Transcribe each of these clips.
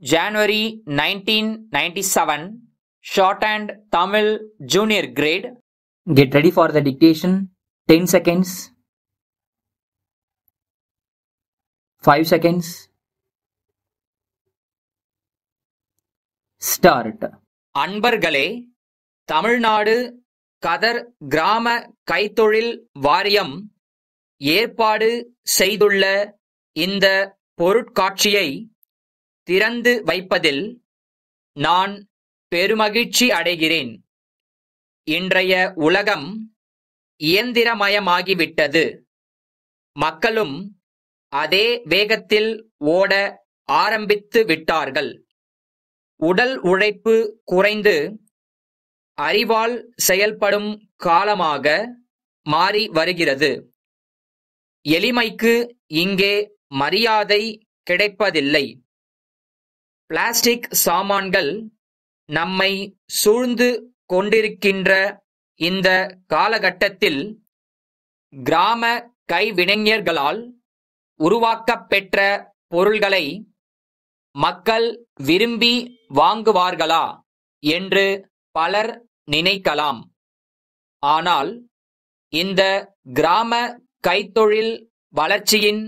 January 1997, Shorthand Tamil Junior Grade. Get ready for the dictation. 10 seconds. 5 seconds. Start. அன்பர்களே, தமிழ்நாடு கதர் கிராம கைத்தொழில் வாரியம் ஏற்பாடு செய்துள்ள இந்த பொருட்காட்சியை திறந்து வைப்பதில் நான் பெருமகிழ்ச்சி அடைகிறேன். இன்றைய உலகம் இயந்திரமயமாகிவிட்டது. மக்களும் அதே வேகத்தில் ஓட ஆரம்பித்து விட்டார்கள். உடல் உழைப்பு குறைந்து அறிவால் செயல்படும் காலமாக மாறி வருகிறது. எளிமைக்கு இங்கே மரியாதை கிடைப்பதில்லை. பிளாஸ்டிக் சாமான்கள் நம்மை சூழ்ந்து கொண்டிருக்கின்ற இந்த காலகட்டத்தில் கிராம கைவினைஞர்களால் உருவாக்கப்பெற்ற பொருள்களை மக்கள் விரும்பி வாங்குவார்களா என்று பலர் நினைக்கலாம். ஆனால் இந்த கிராம கைத்தொழில் வளர்ச்சியின்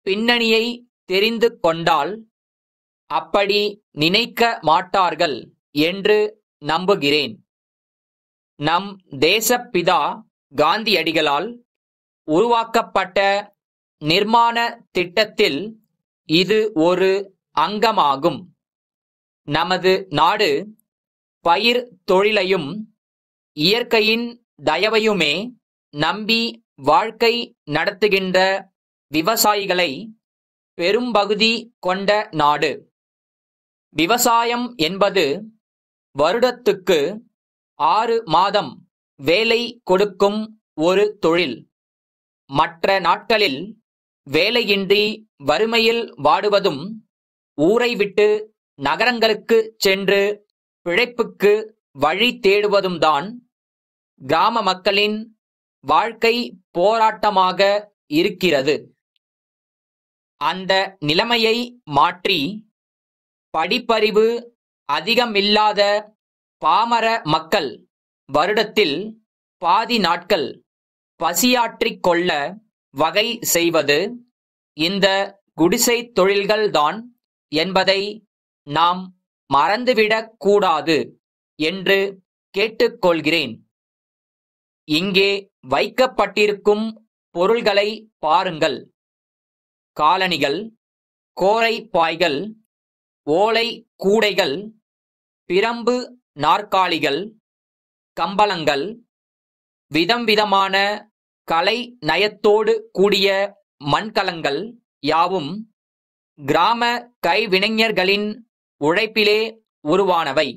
பின்னணியை தெரிந்து கொண்டால் அப்படி நினைக்க மாட்டார்கள் என்று நம்புகிறேன். நம் தேசப்பிதா காந்தியடிகளால் உருவாக்கப்பட்ட நிர்மாண திட்டத்தில் இது ஒரு அங்கமாகும். நமது நாடு பயிர் தொழிலையும் இயற்கையின் தயவையுமே நம்பி வாழ்க்கை நடத்துகின்ற விவசாயிகளை பெரும்பகுதி கொண்ட நாடு. விவசாயம் என்பது வருடத்துக்கு 6 மாதம் வேலை கொடுக்கும் ஒரு தொழில். மற்ற நாட்களில் வேலையின்றி வறுமையில் வாடுவதும், ஊரை விட்டு நகரங்களுக்கு சென்று பிழைப்புக்கு வழி தேடுவதும்தான் கிராம மக்களின் வாழ்க்கை போராட்டமாக இருக்கிறது. அந்த நிலைமையை மாற்றி படிப்பறிவு அதிகமில்லாத பாமர மக்கள் வருடத்தில் பாதி நாட்கள் பசியாற்றிக் கொள்ள வகை செய்வது இந்த குடிசை தொழில்கள்தான் என்பதை நாம் மறந்துவிடக் கூடாது என்று கேட்டுக்கொள்கிறேன். இங்கே வைக்கப்பட்டிருக்கும் பொருள்களை பாருங்கள். காலணிகள், கோரை பாய்கள், ஓலை கூடைகள், பிரம்பு நாற்காலிகள், கம்பளங்கள், விதம் விதமான கலை நயத்தோடு கூடிய மண்கலங்கள் யாவும் கிராம கைவினைஞர்களின் உழைப்பிலே உருவானவை.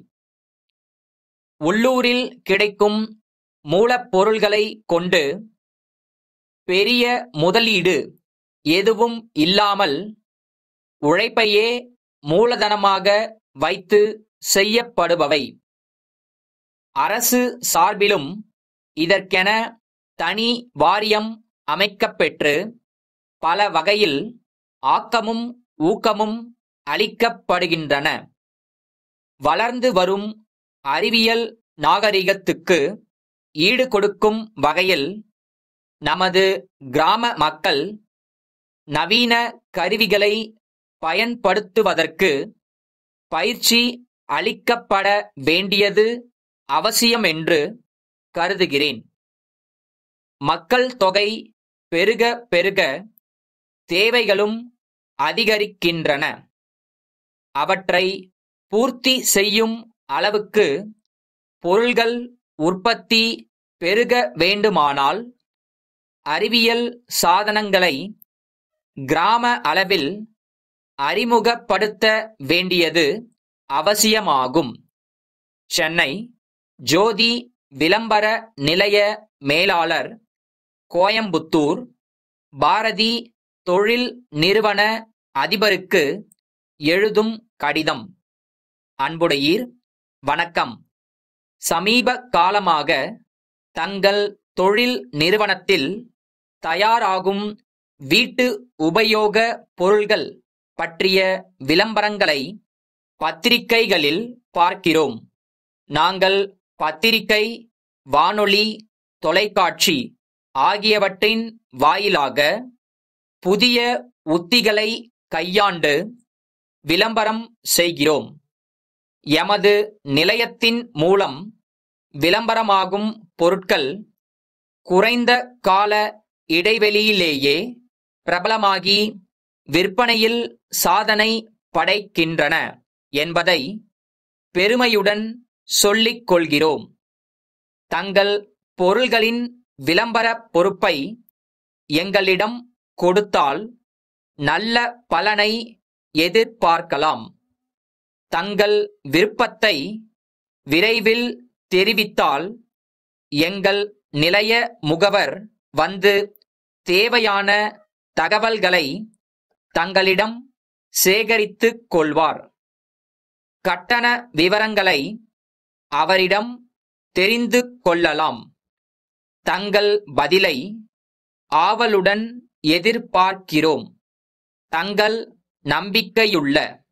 உள்ளூரில் கிடைக்கும் மூலப்பொருள்களை கொண்டு பெரிய முதலீடு எதுவும் இல்லாமல் உழைப்பையே மூலதனமாக வைத்து செய்யப்படுபவை. அரசு சார்பிலும் இதற்கென தனி வாரியம் அமைக்கப்பெற்று பல வகையில் ஆக்கமும் ஊக்கமும் அளிக்கப்படுகின்றன. வளர்ந்து வரும் அறிவியல் நாகரிகத்துக்கு ஈடு கொடுக்கும் வகையில் நமது கிராம மக்கள் நவீன கருவிகளை பயன்படுத்துவதற்கு பயிற்சி அளிக்கப்பட வேண்டியது அவசியம் என்று கருதுகிறேன். மக்கள் தொகை பெருக பெருக தேவைகளும் அதிகரிக்கின்றன. அவற்றை பூர்த்தி செய்யும் அளவுக்கு பொருள்கள் உற்பத்தி பெருக வேண்டுமானால் அறிவியல் சாதனங்களை கிராம அளவில் அறிமுகப்படுத்த வேண்டியது அவசியமாகும். சென்னை ஜோதி விளம்பர நிலைய மேலாளர், கோயம்புத்தூர் பாரதி தொழில் நிறுவன அதிபருக்கு எழுதும் கடிதம். அன்புடையீர், வணக்கம். சமீப காலமாக தங்கள் தொழில் நிறுவனத்தில் தயாராகும் வீட்டு உபயோக பொருள்கள் பற்றிய விளம்பரங்களை பத்திரிகைகளில் பார்க்கிறோம். நாங்கள் பத்திரிகை, வானொலி, தொலைக்காட்சி ஆகியவற்றின் வாயிலாக புதிய உத்திகளை கையாண்டு விளம்பரம் செய்கிறோம். எமது நிலையத்தின் மூலம் விளம்பரமாகும் பொருட்கள் குறைந்த கால இடைவெளியிலேயே பிரபலமாகி விற்பனையில் சாதனை படைக்கின்றன என்பதை பெருமையுடன் சொல்லிக் கொள்கிறோம். தங்கள் பொருள்களின் விளம்பர பொறுப்பை எங்களிடம் கொடுத்தால் நல்ல பலனை எதிர்பார்க்கலாம். தங்கள் விருப்பத்தை விரைவில் தெரிவித்தால் எங்கள் நிலைய முகவர் வந்து தேவையான தகவல்களை தங்களிடம் சேகரித்துக் கொள்வார். கட்டண விவரங்களை அவரிடம் தெரிந்து கொள்ளலாம். தங்கள் பதிலை ஆவலுடன் எதிர்பார்க்கிறோம். தங்கள் நம்பிக்கையுள்ள